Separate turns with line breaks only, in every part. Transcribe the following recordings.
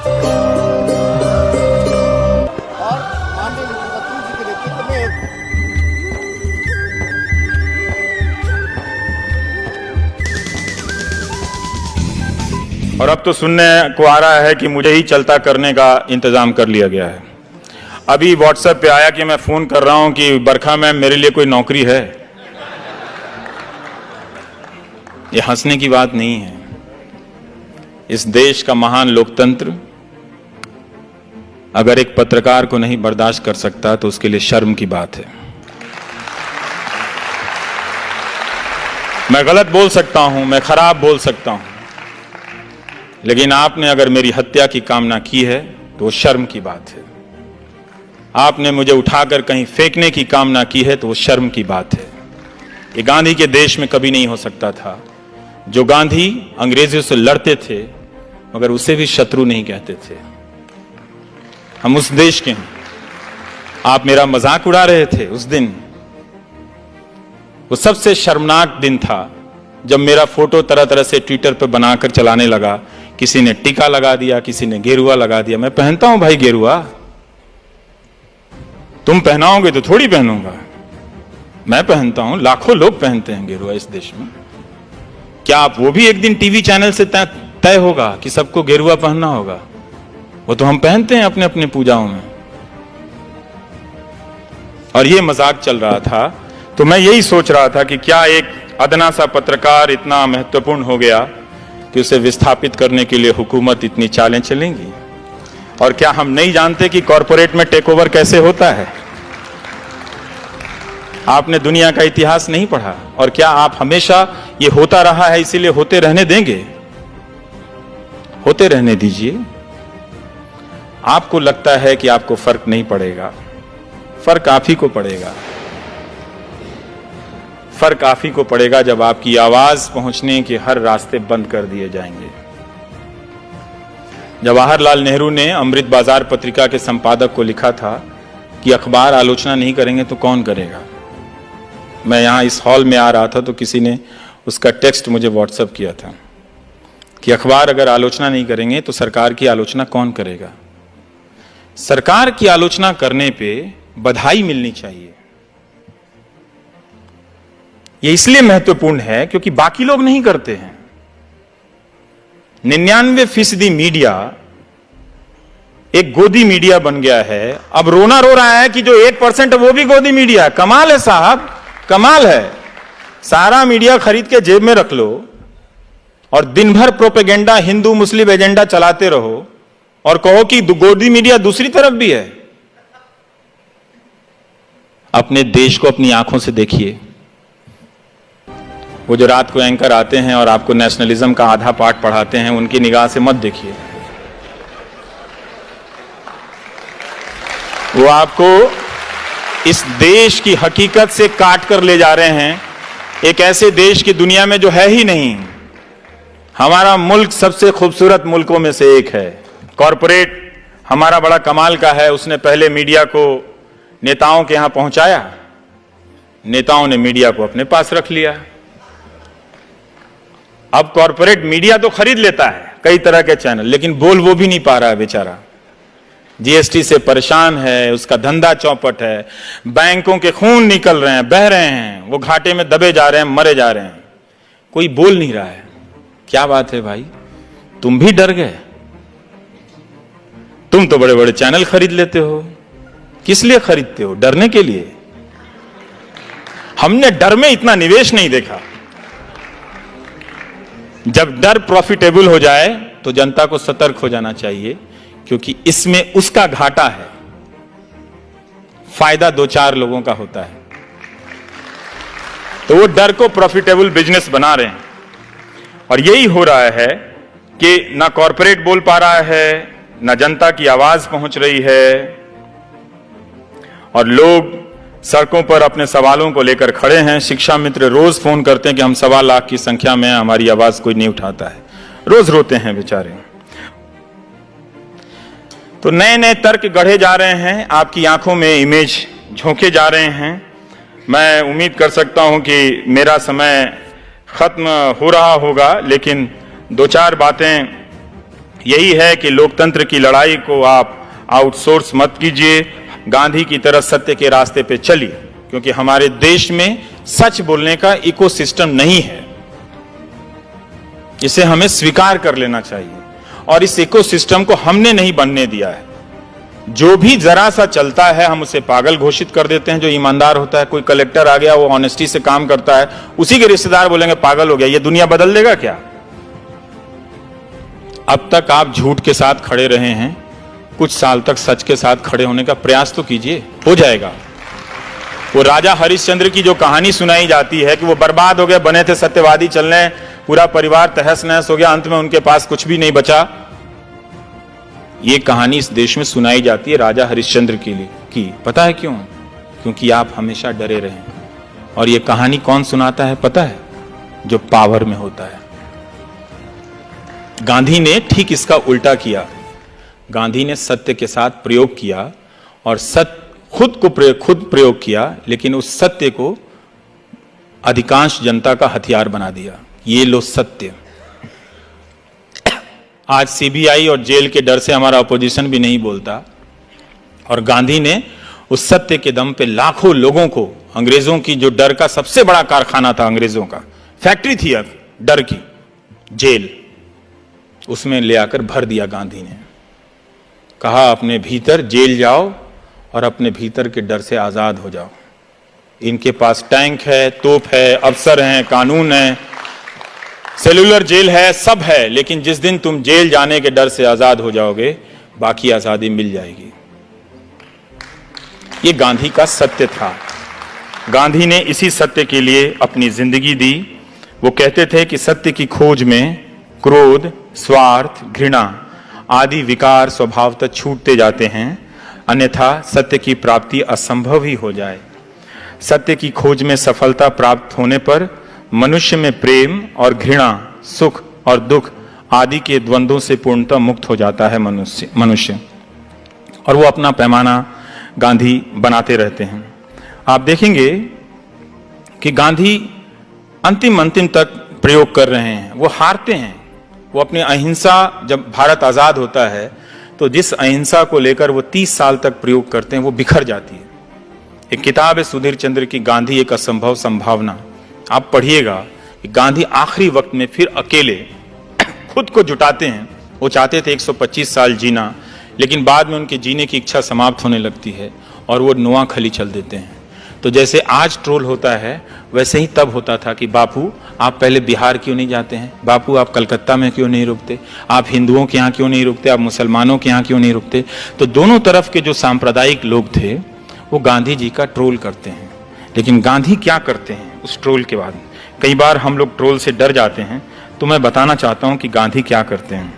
और माननीय मुख्यमंत्री जी के नेतृत्व में
और अब तो सुनने को आ रहा है कि मुझे ही चलता करने का इंतजाम कर लिया गया है। अभी व्हाट्सएप पे आया कि मैं फोन कर रहा हूं कि बरखा मैम मेरे लिए कोई नौकरी है। ये हंसने की बात नहीं है। इस देश का महान लोकतंत्र अगर एक पत्रकार को नहीं बर्दाश्त कर सकता तो उसके लिए शर्म की बात है। मैं गलत बोल सकता हूं, मैं खराब बोल सकता हूं, लेकिन आपने अगर मेरी हत्या की कामना की है तो वो शर्म की बात है। आपने मुझे उठाकर कहीं फेंकने की कामना की है तो वो शर्म की बात है। ये गांधी के देश में कभी नहीं हो सकता था। जो गांधी अंग्रेजों से लड़ते थे मगर उसे भी शत्रु नहीं कहते थे। हम उस देश के हैं। आप मेरा मजाक उड़ा रहे थे उस दिन। वो सबसे शर्मनाक दिन था जब मेरा फोटो तरह तरह से ट्विटर पर बनाकर चलाने लगा। किसी ने टीका लगा दिया, किसी ने गेरुआ लगा दिया। मैं पहनता हूं भाई गेरुआ, तुम पहनाओगे तो थोड़ी पहनूंगा। मैं पहनता हूं, लाखों लोग पहनते हैं गेरुआ इस देश में। क्या आप वो भी एक दिन टीवी चैनल से तय होगा कि सबको गेरुआ पहनना होगा? वो तो हम पहनते हैं अपने अपने पूजाओं में। और ये मजाक चल रहा था तो मैं यही सोच रहा था कि क्या एक अदना सा पत्रकार इतना महत्वपूर्ण हो गया कि उसे विस्थापित करने के लिए हुकूमत इतनी चालें चलेंगी? और क्या हम नहीं जानते कि कॉरपोरेट में टेक ओवर कैसे होता है? आपने दुनिया का इतिहास नहीं पढ़ा? और क्या आप हमेशा ये होता रहा है इसीलिए होते रहने देंगे? होते रहने दीजिए। आपको लगता है कि आपको फर्क नहीं पड़ेगा, फर्क आप ही को पड़ेगा। फर्क आप ही को पड़ेगा जब आपकी आवाज पहुंचने के हर रास्ते बंद कर दिए जाएंगे। जवाहरलाल नेहरू ने अमृत बाजार पत्रिका के संपादक को लिखा था कि अखबार आलोचना नहीं करेंगे तो कौन करेगा। मैं यहां इस हॉल में आ रहा था तो किसी ने उसका टेक्स्ट मुझे व्हाट्सएप किया था कि अखबार अगर आलोचना नहीं करेंगे तो सरकार की आलोचना कौन करेगा। सरकार की आलोचना करने पे बधाई मिलनी चाहिए। यह इसलिए महत्वपूर्ण है क्योंकि बाकी लोग नहीं करते हैं। 99% मीडिया एक गोदी मीडिया बन गया है। अब रोना रो रहा है कि जो 1% है वो भी गोदी मीडिया। कमाल है साहब, कमाल है। सारा मीडिया खरीद के जेब में रख लो और दिन भर प्रोपेगेंडा हिंदू मुस्लिम एजेंडा चलाते रहो और कहो कि गोदी मीडिया दूसरी तरफ भी है। अपने देश को अपनी आंखों से देखिए। वो जो रात को एंकर आते हैं और आपको नेशनलिज्म का आधा पाठ पढ़ाते हैं, उनकी निगाह से मत देखिए। वो आपको इस देश की हकीकत से काट कर ले जा रहे हैं, एक ऐसे देश की दुनिया में जो है ही नहीं। हमारा मुल्क सबसे खूबसूरत मुल्कों में से एक है। कॉरपोरेट हमारा बड़ा कमाल का है। उसने पहले मीडिया को नेताओं के यहां पहुंचाया, नेताओं ने मीडिया को अपने पास रख लिया। अब कॉरपोरेट मीडिया तो खरीद लेता है, कई तरह के चैनल, लेकिन बोल वो भी नहीं पा रहा है बेचारा। जीएसटी से परेशान है, उसका धंधा चौपट है, बैंकों के खून निकल रहे हैं, बह रहे हैं, वो घाटे में दबे जा रहे हैं, मरे जा रहे हैं, कोई बोल नहीं रहा है। क्या बात है भाई, तुम भी डर गए? तुम तो बड़े बड़े चैनल खरीद लेते हो। किस लिए खरीदते हो? डरने के लिए? हमने डर में इतना निवेश नहीं देखा। जब डर प्रॉफिटेबल हो जाए तो जनता को सतर्क हो जाना चाहिए, क्योंकि इसमें उसका घाटा है, फायदा 2-4 लोगों का होता है। तो वो डर को प्रॉफिटेबल बिजनेस बना रहे हैं। और यही हो रहा है कि ना कॉरपोरेट बोल पा रहा है, ना जनता की आवाज पहुंच रही है, और लोग सड़कों पर अपने सवालों को लेकर खड़े हैं। शिक्षा मित्र रोज फोन करते हैं कि हम 1.25 लाख की संख्या में, हमारी आवाज कोई नहीं उठाता है। रोज रोते हैं बेचारे। तो नए नए तर्क गढ़े जा रहे हैं, आपकी आंखों में इमेज झोंके जा रहे हैं। मैं उम्मीद कर सकता हूं कि मेरा समय खत्म हो रहा होगा, लेकिन 2-4 बातें यही है कि लोकतंत्र की लड़ाई को आप आउटसोर्स मत कीजिए, गांधी की तरह सत्य के रास्ते पे चलिए, क्योंकि हमारे देश में सच बोलने का इकोसिस्टम नहीं है। इसे हमें स्वीकार कर लेना चाहिए और इस इकोसिस्टम को हमने नहीं बनने दिया है। जो भी जरा सा चलता है हम उसे पागल घोषित कर देते हैं। जो ईमानदार होता है, कोई कलेक्टर आ गया, वो ऑनेस्टी से काम करता है, उसी के रिश्तेदार बोलेंगे पागल हो गया। ये दुनिया बदल देगा क्या? अब तक आप झूठ के साथ खड़े रहे हैं, कुछ साल तक सच के साथ खड़े होने का प्रयास तो कीजिए, हो जाएगा। वो राजा हरिश्चंद्र की जो कहानी सुनाई जाती है कि वो बर्बाद हो गए, बने थे सत्यवादी चलने, पूरा परिवार तहस नहस हो गया, अंत में उनके पास कुछ भी नहीं बचा। ये कहानी इस देश में सुनाई जाती है राजा हरिश्चंद्र के लिए की। पता है क्यों? क्योंकि आप हमेशा डरे रहे। और ये कहानी कौन सुनाता है पता है? जो पावर में होता है। गांधी ने ठीक इसका उल्टा किया। गांधी ने सत्य के साथ प्रयोग किया और खुद प्रयोग किया, लेकिन उस सत्य को अधिकांश जनता का हथियार बना दिया। ये लो सत्य। आज सीबीआई और जेल के डर से हमारा अपोजिशन भी नहीं बोलता, और गांधी ने उस सत्य के दम पे लाखों लोगों को, अंग्रेजों की जो डर का सबसे बड़ा कारखाना था, अंग्रेजों का फैक्ट्री थी अब डर की, जेल, उसमें ले आकर भर दिया। गांधी ने कहा अपने भीतर जेल जाओ और अपने भीतर के डर से आजाद हो जाओ। इनके पास टैंक है, तोप है, अफसर हैं, कानून है, सेलुलर जेल है, सब है, लेकिन जिस दिन तुम जेल जाने के डर से आजाद हो जाओगे, बाकी आजादी मिल जाएगी। ये गांधी का सत्य था। गांधी ने इसी सत्य के लिए अपनी जिंदगी दी। वो कहते थे कि सत्य की खोज में क्रोध, स्वार्थ, घृणा आदि विकार स्वभावतः छूटते जाते हैं, अन्यथा सत्य की प्राप्ति असंभव ही हो जाए। सत्य की खोज में सफलता प्राप्त होने पर मनुष्य में प्रेम और घृणा, सुख और दुख आदि के द्वंद्वों से पूर्णतः मुक्त हो जाता है मनुष्य। और वो अपना पैमाना गांधी बनाते रहते हैं। आप देखेंगे कि गांधी अंतिम तक प्रयोग कर रहे हैं। वो हारते हैं। वो अपनी अहिंसा, जब भारत आजाद होता है तो जिस अहिंसा को लेकर वो 30 साल तक प्रयोग करते हैं, वो बिखर जाती है। एक किताब है सुधीर चंद्र की, गांधी एक असंभव संभावना। आप पढ़िएगा कि गांधी आखिरी वक्त में फिर अकेले खुद को जुटाते हैं। वो चाहते थे 125 साल जीना, लेकिन बाद में उनके जीने की इच्छा समाप्त होने लगती है और वो नोआखली चल देते हैं। तो जैसे आज ट्रोल होता है, वैसे ही तब होता था कि बापू आप पहले बिहार क्यों नहीं जाते हैं, बापू आप कलकत्ता में क्यों नहीं रुकते, आप हिंदुओं के यहाँ क्यों नहीं रुकते, आप मुसलमानों के यहाँ क्यों नहीं रुकते। तो दोनों तरफ के जो सांप्रदायिक लोग थे वो गांधी जी का ट्रोल करते हैं। लेकिन गांधी क्या करते हैं उस ट्रोल के बाद? कई बार हम लोग ट्रोल से डर जाते हैं, तो मैं बताना चाहता हूं कि गांधी क्या करते हैं।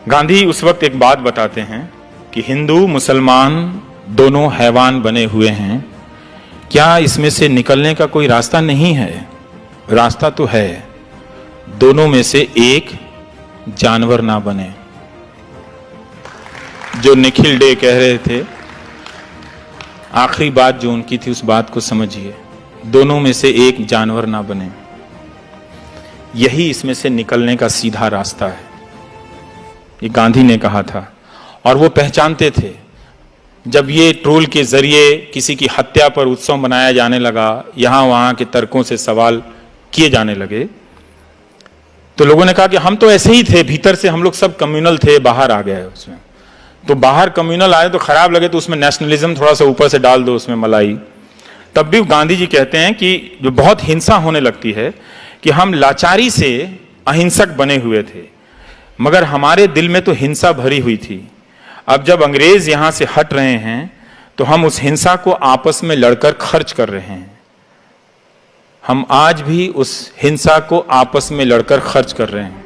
गांधी उस वक्त एक बात बताते हैं कि हिंदू मुसलमान दोनों हैवान बने हुए हैं, क्या इसमें से निकलने का कोई रास्ता नहीं है? रास्ता तो है, दोनों में से एक जानवर ना बने। जो निखिल डे कह रहे थे, आखिरी बात जो उनकी थी, उस बात को समझिए, दोनों में से एक जानवर ना बने। यही इसमें से निकलने का सीधा रास्ता है, ये गांधी ने कहा था। और वो पहचानते थे, जब ये ट्रोल के जरिए किसी की हत्या पर उत्सव मनाया जाने लगा, यहां वहां के तर्कों से सवाल किए जाने लगे, तो लोगों ने कहा कि हम तो ऐसे ही थे, भीतर से हम लोग सब कम्युनल थे, बाहर आ गए उसमें। तो बाहर कम्युनल आए तो खराब लगे, तो उसमें नेशनलिज्म थोड़ा सा ऊपर से डाल दो, उसमें मलाई। तब भी गांधी जी कहते हैं कि जो बहुत हिंसा होने लगती है, कि हम लाचारी से अहिंसक बने हुए थे, मगर हमारे दिल में तो हिंसा भरी हुई थी। अब जब अंग्रेज यहां से हट रहे हैं, तो हम उस हिंसा को आपस में लड़कर खर्च कर रहे हैं। हम आज भी उस हिंसा को आपस में लड़कर खर्च कर रहे हैं।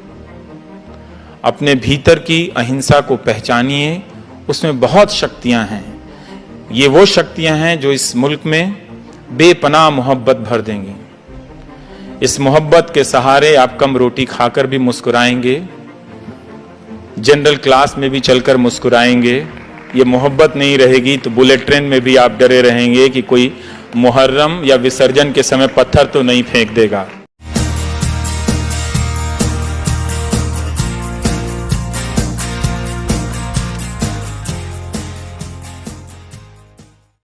अपने भीतर की अहिंसा को पहचानिए, उसमें बहुत शक्तियां हैं। ये वो शक्तियां हैं जो इस मुल्क में बेपनाह मोहब्बत भर देंगी। इस मोहब्बत के सहारे आप कम रोटी खाकर भी मुस्कुराएंगे, जनरल क्लास में भी चलकर मुस्कुराएंगे। ये मोहब्बत नहीं रहेगी तो बुलेट ट्रेन में भी आप डरे रहेंगे कि कोई मुहर्रम या विसर्जन के समय पत्थर तो नहीं फेंक देगा।